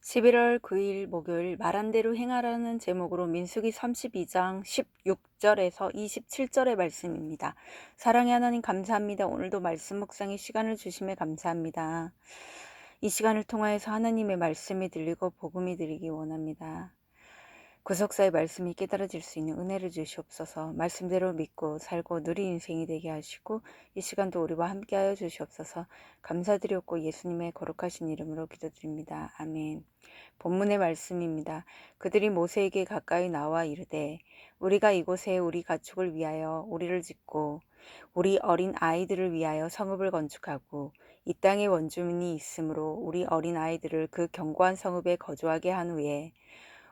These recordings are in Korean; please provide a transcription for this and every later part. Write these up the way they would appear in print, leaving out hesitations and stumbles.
11월 9일 목요일 말한 대로 행하라는 제목으로 민수기 32장 16절에서 27절의 말씀입니다. 사랑의 하나님 감사합니다. 오늘도 말씀 묵상의 시간을 주심에 감사합니다. 이 시간을 통하여서 하나님의 말씀이 들리고 복음이 들리기 원합니다. 구속사의 말씀이 깨달아질 수 있는 은혜를 주시옵소서. 말씀대로 믿고 살고 누린 인생이 되게 하시고 이 시간도 우리와 함께하여 주시옵소서. 감사드렸고 예수님의 거룩하신 이름으로 기도드립니다. 아멘. 본문의 말씀입니다. 그들이 모세에게 가까이 나와 이르되 우리가 이곳에 우리 가축을 위하여 우리를 짓고 우리 어린 아이들을 위하여 성읍을 건축하고 이 땅에 원주민이 있으므로 우리 어린 아이들을 그 견고한 성읍에 거주하게 한 후에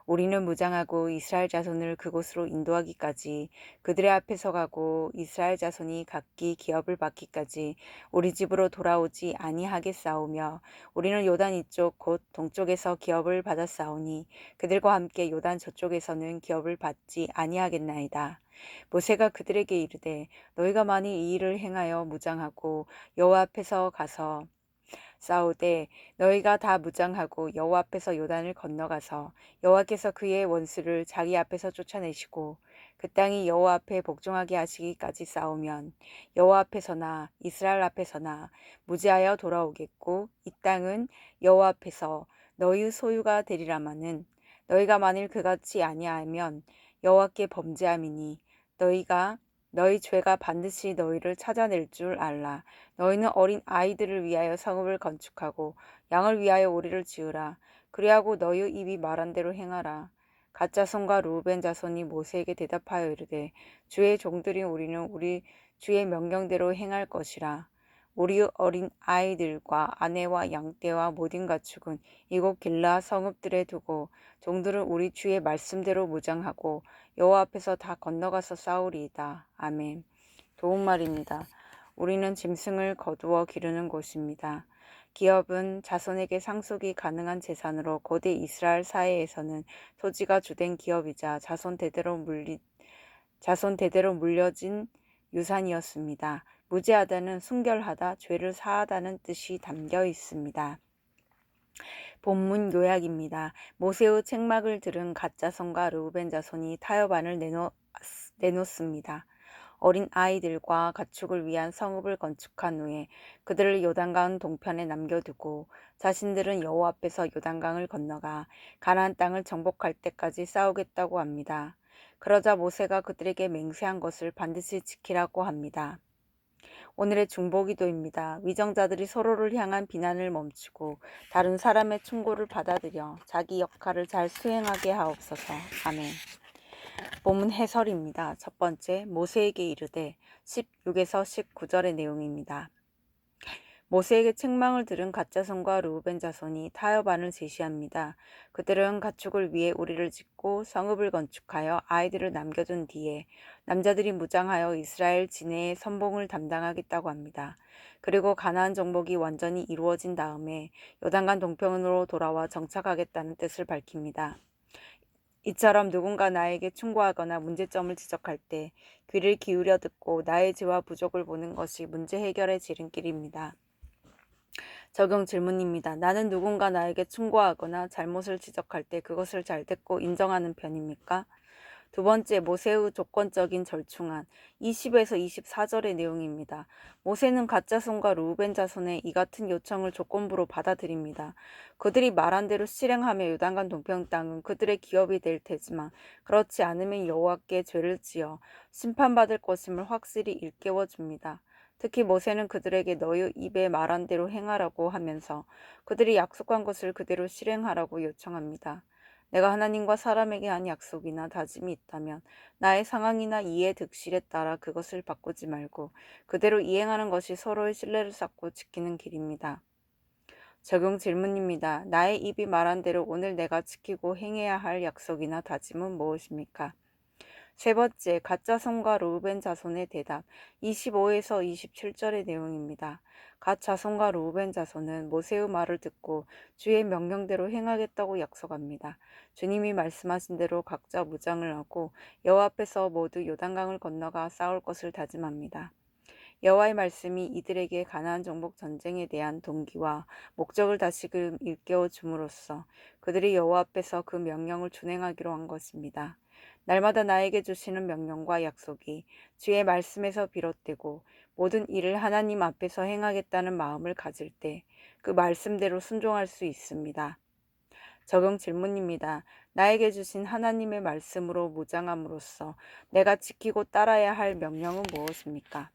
우리는 무장하고 이스라엘 자손을 그곳으로 인도하기까지 그들의 앞에 서가고 이스라엘 자손이 각기 기업을 받기까지 우리 집으로 돌아오지 아니하겠사오며 우리는 요단 이쪽 곧 동쪽에서 기업을 받았사오니 그들과 함께 요단 저쪽에서는 기업을 받지 아니하겠나이다. 모세가 그들에게 이르되 너희가 만일 이 일을 행하여 무장하고 여호와 앞에서 가서 싸우되 너희가 다 무장하고 여호와 앞에서 요단을 건너가서 여호와께서 그의 원수를 자기 앞에서 쫓아내시고 그 땅이 여호와 앞에 복종하게 하시기까지 싸우면 여호와 앞에서나 이스라엘 앞에서나 무지하여 돌아오겠고 이 땅은 여호와 앞에서 너희 소유가 되리라마는 너희가 만일 그같이 아니하면 여호와께 범죄함이니 너희 죄가 반드시 너희를 찾아낼 줄 알라. 너희는 어린 아이들을 위하여 성읍을 건축하고 양을 위하여 오리를 지으라. 그리하고 너희 입이 말한 대로 행하라. 갓 자손과 르우벤 자손이 모세에게 대답하여 이르되 주의 종들인 우리는 우리 주의 명령대로 행할 것이라. 우리 어린 아이들과 아내와 양떼와 모든 가축은 이곳 길라 성읍들에 두고 종들은 우리 주의 말씀대로 무장하고 여호와 앞에서 다 건너가서 싸우리이다. 아멘. 도움말입니다. 우리는 짐승을 거두어 기르는 곳입니다. 기업은 자손에게 상속이 가능한 재산으로 고대 이스라엘 사회에서는 토지가 주된 기업이자 자손 대대로 물려진 유산이었습니다. 무죄하다는 순결하다, 죄를 사하다는 뜻이 담겨 있습니다. 본문 요약입니다. 모세의 책망을 들은 갓 자손과 르우벤 자손이 타협안을 내놓습니다. 어린 아이들과 가축을 위한 성읍을 건축한 후에 그들을 요단강 동편에 남겨두고 자신들은 여호와 앞에서 요단강을 건너가 가나안 땅을 정복할 때까지 싸우겠다고 합니다. 그러자 모세가 그들에게 맹세한 것을 반드시 지키라고 합니다. 오늘의 중보기도입니다. 위정자들이 서로를 향한 비난을 멈추고 다른 사람의 충고를 받아들여 자기 역할을 잘 수행하게 하옵소서. 아멘. 본문 해설입니다. 첫 번째, 모세에게 이르되 16에서 19절의 내용입니다. 모세에게 책망을 들은 갓 자손과 르우벤 자손이 타협안을 제시합니다. 그들은 가축을 위해 우리를 짓고 성읍을 건축하여 아이들을 남겨둔 뒤에 남자들이 무장하여 이스라엘 진해의 선봉을 담당하겠다고 합니다. 그리고 가나안 정복이 완전히 이루어진 다음에 요단강 동편으로 돌아와 정착하겠다는 뜻을 밝힙니다. 이처럼 누군가 나에게 충고하거나 문제점을 지적할 때 귀를 기울여 듣고 나의 죄와 부족을 보는 것이 문제 해결의 지름길입니다. 적용 질문입니다. 나는 누군가 나에게 충고하거나 잘못을 지적할 때 그것을 잘 듣고 인정하는 편입니까? 두 번째, 모세의 조건적인 절충안 20에서 24절의 내용입니다. 모세는 갓 자손과 르우벤 자손의 이 같은 요청을 조건부로 받아들입니다. 그들이 말한 대로 실행하며 요단강 동편 땅은 그들의 기업이 될 테지만 그렇지 않으면 여호와께 죄를 지어 심판받을 것임을 확실히 일깨워 줍니다. 특히 모세는 그들에게 너희 입에 말한 대로 행하라고 하면서 그들이 약속한 것을 그대로 실행하라고 요청합니다. 내가 하나님과 사람에게 한 약속이나 다짐이 있다면 나의 상황이나 이해 득실에 따라 그것을 바꾸지 말고 그대로 이행하는 것이 서로의 신뢰를 쌓고 지키는 길입니다. 적용 질문입니다. 나의 입이 말한 대로 오늘 내가 지키고 행해야 할 약속이나 다짐은 무엇입니까? 세 번째, 갓 자손과 르우벤 자손의 대답 25에서 27절의 내용입니다. 갓 자손과 르우벤 자손은 모세의 말을 듣고 주의 명령대로 행하겠다고 약속합니다. 주님이 말씀하신 대로 각자 무장을 하고 여호와 앞에서 모두 요단강을 건너가 싸울 것을 다짐합니다. 여호와의 말씀이 이들에게 가나안 정복 전쟁에 대한 동기와 목적을 다시금 일깨워 줌으로써 그들이 여호와 앞에서 그 명령을 준행하기로 한 것입니다. 날마다 나에게 주시는 명령과 약속이 주의 말씀에서 비롯되고 모든 일을 하나님 앞에서 행하겠다는 마음을 가질 때 그 말씀대로 순종할 수 있습니다. 적용 질문입니다. 나에게 주신 하나님의 말씀으로 무장함으로써 내가 지키고 따라야 할 명령은 무엇입니까?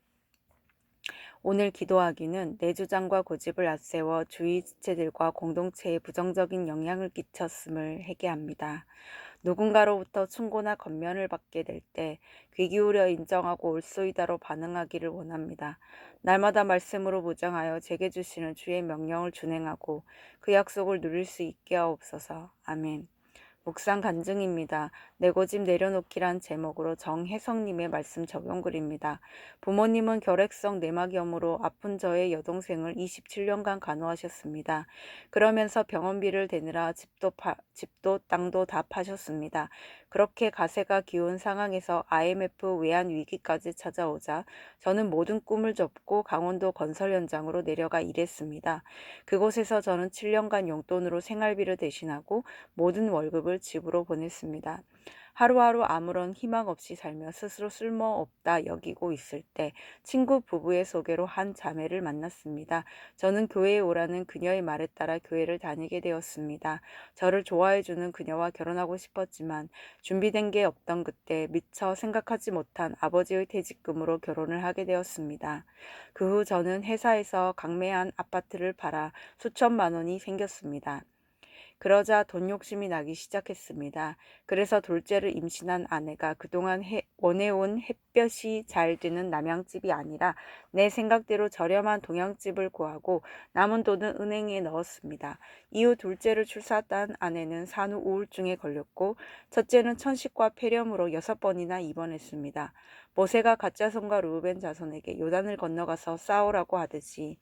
오늘 기도하기는 내 주장과 고집을 앞세워 주위 지체들과 공동체에 부정적인 영향을 끼쳤음을 회개합니다. 누군가로부터 충고나 권면을 받게 될 때 귀 기울여 인정하고 올소이다로 반응하기를 원합니다. 날마다 말씀으로 무장하여 제게 주시는 주의 명령을 준행하고 그 약속을 누릴 수 있게 하옵소서. 아멘. 묵상 간증입니다. 내 고집 내려놓기란 제목으로 정혜성님의 말씀 적용글입니다. 부모님은 결핵성 내막염으로 아픈 저의 여동생을 27년간 간호하셨습니다. 그러면서 병원비를 대느라 집도 땅도 다 파셨습니다. 그렇게 가세가 기운 상황에서 IMF 외환 위기까지 찾아오자 저는 모든 꿈을 접고 강원도 건설 현장으로 내려가 일했습니다. 그곳에서 저는 7년간 용돈으로 생활비를 대신하고 모든 월급을 집으로 보냈습니다. 하루하루 아무런 희망 없이 살며 스스로 쓸모없다 여기고 있을 때 친구 부부의 소개로 한 자매를 만났습니다. 저는 교회에 오라는 그녀의 말에 따라 교회를 다니게 되었습니다. 저를 좋아해주는 그녀와 결혼하고 싶었지만 준비된 게 없던 그때 미처 생각하지 못한 아버지의 퇴직금으로 결혼을 하게 되었습니다. 그 후 저는 회사에서 강매한 아파트를 팔아 수천만 원이 생겼습니다. 그러자 돈 욕심이 나기 시작했습니다. 그래서 둘째를 임신한 아내가 그동안 원해온 햇볕이 잘 드는 남양집이 아니라 내 생각대로 저렴한 동양집을 구하고 남은 돈은 은행에 넣었습니다. 이후 둘째를 출산한 아내는 산후 우울증에 걸렸고 첫째는 천식과 폐렴으로 6번이나 입원했습니다. 모세가 가짜손과 르우벤 자손에게 요단을 건너가서 싸우라고 하듯이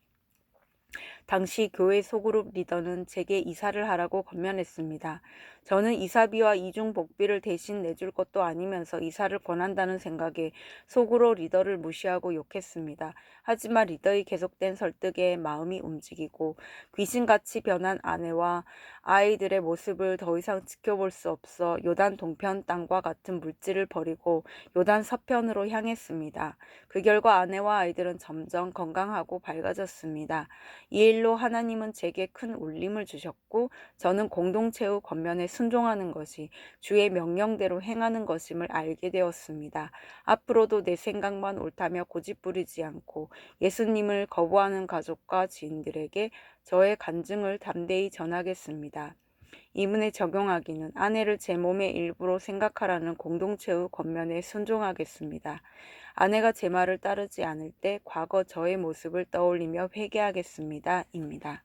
당시 교회 소그룹 리더는 제게 이사를 하라고 권면했습니다. 저는 이사비와 이중 복비를 대신 내줄 것도 아니면서 이사를 권한다는 생각에 속으로 리더를 무시하고 욕했습니다. 하지만 리더의 계속된 설득에 마음이 움직이고 귀신같이 변한 아내와 아이들의 모습을 더 이상 지켜볼 수 없어 요단 동편 땅과 같은 물질을 버리고 요단 서편으로 향했습니다. 그 결과 아내와 아이들은 점점 건강하고 밝아졌습니다. 이 일로 하나님은 제게 큰 울림을 주셨고 저는 공동체의 권면에 순종하는 것이 주의 명령대로 행하는 것임을 알게 되었습니다. 앞으로도 내 생각만 옳다며 고집부리지 않고 예수님을 거부하는 가족과 지인들에게 저의 간증을 담대히 전하겠습니다. 이문에 적용하기는 아내를 제 몸의 일부로 생각하라는 공동체의 권면에 순종하겠습니다. 아내가 제 말을 따르지 않을 때 과거 저의 모습을 떠올리며 회개하겠습니다. 입니다.